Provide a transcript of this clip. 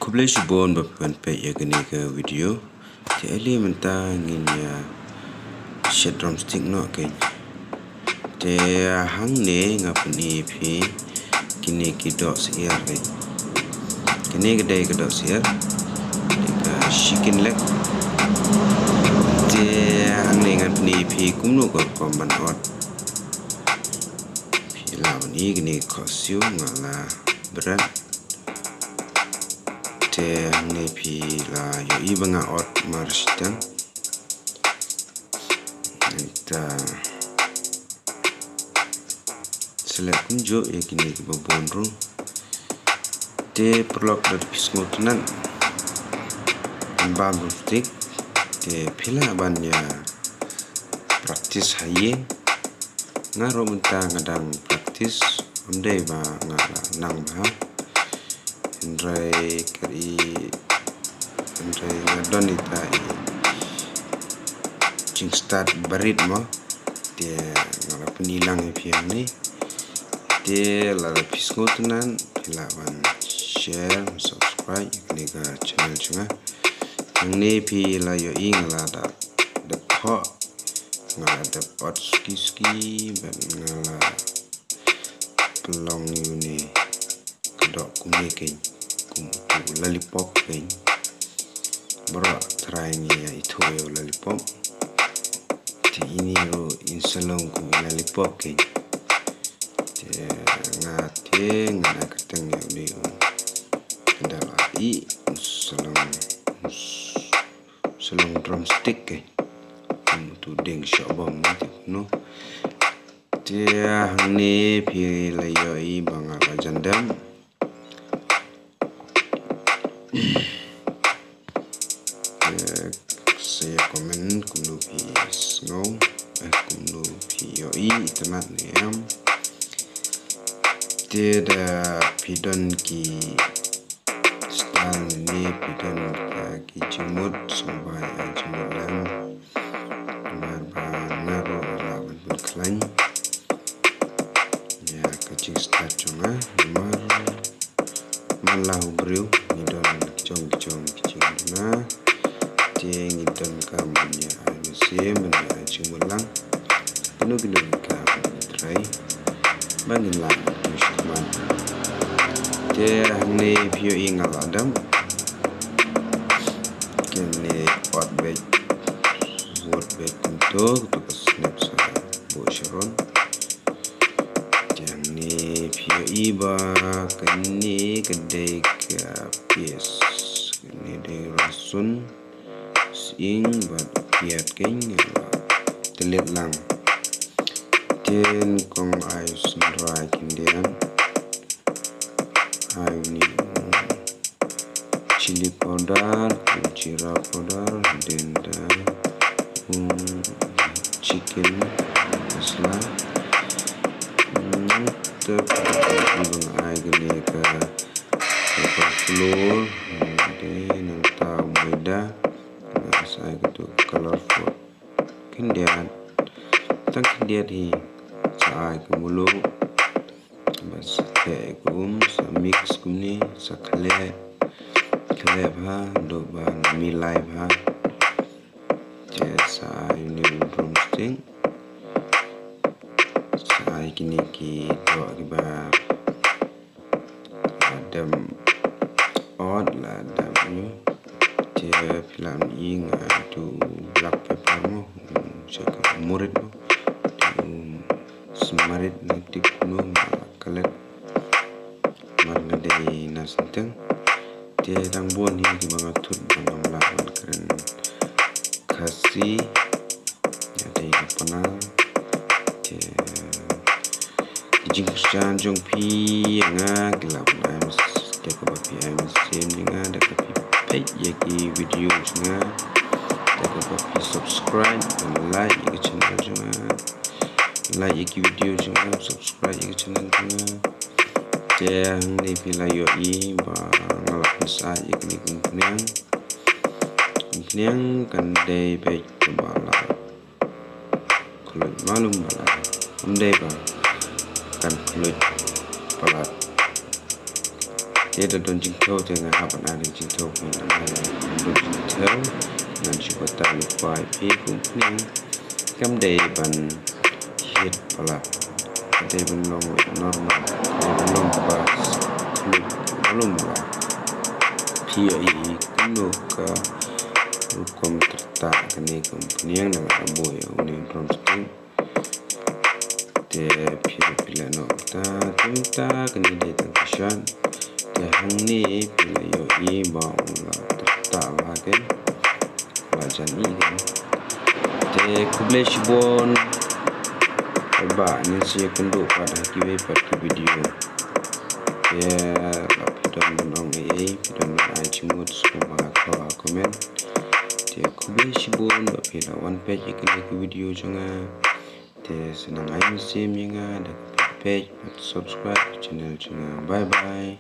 Kublai shibon bapan pe ya gani ke video ti ali mentangin ya shed drumstick no ke te hang ne ngapni phi kini ki dot siar ke kini kedai ke dot siar ka chicken leg te hang ne ngapni phi kumno ko komban ot phi law ni kini kosyu ngala berat te ne phi la yo ibanga ot marstan ta selek kunjo ya kini ke babonro te perlok dat pisngotunan bambu stick te phila bannya praktis haye ngaro menta ngadang praktis ondai ba ngala nang ba Andrai ngadon ita cing start barit mo dia ngala penilang piang ni dia la pisngotunan lawan share subscribe ni ga channel chunga ni pi la yo ingala da the kho ngala da pot ski ban ngala pelong ni kedok kumni ken tu lollipop ken bro try ni ya itu yo lollipop ti ini ro insalong ku lollipop ken te ngate ngana keteng ya ni kendala i salong drumstick ken tu deng shobom ni no te ni pi la yo i banga jandam saya komen kumno pi snow kumno pi yoi temat niam tidak pidon ki style ni pidon ki jumut sampai jumut lam ngaro lawan berkelain ya kecil start cuma malahu beriu nidon kicong kicing na ting idon kambunya musim benda cumulang penuh kam try bangin lang musman te ni view ingal adam kene pot bed untuk snap sa bosharon ni view iba kene kedai ke pies kene de rasun ing bat piat king telit lang ten kong ay sundrai kindian ay ni chili powder jeera powder then chicken masala ibang ay gani ka flour then ta maida saya gitu colorful kendian tang kendian hi saya ke mulu bas te kum sa mix kumni sa khale ha do ba milai ha je sa ini drumstick sa kini ki do ba adam odd la adam dia film ing tu black pepper mo cakap murid mo tu semarit nanti kuno kalet mana dari nasenteng dia dang bon ni di bawah tut bang lawan keren kasih ya dari panal dia jing Christian jong pi nga gelap names dia kebapi sim nga ada kepi yaki video juga jangan lupa subscribe dan like ke channel juga like yaki video juga subscribe ke channel juga jangan ni pila yoi ba ngalak sa yaki kumpunyang kan day baik kembala kulit malum bala day ba kan kulit palat Dia dah don jing thau tengah haban ada jing thau pun ada don jing thau nan si kota lupa pi kuning kam day ban hit pala day ban long normal day ban long bas belum lah pi kuno ka hukum tertak kini company yang nak abu ya unik drumstick te pila no ta tinta kini dia tangkasyan te hang ni pila yo I bau la tertak bahagian pelajan I kan te kublai shibon ba ni saya kenduk pada kiwe pada video ya lapidon menong pidon ai cimut semua kau komen dia kublai shibon ba pila one page ikut video jangan te senang ai musim yang ada page subscribe channel jangan bye bye.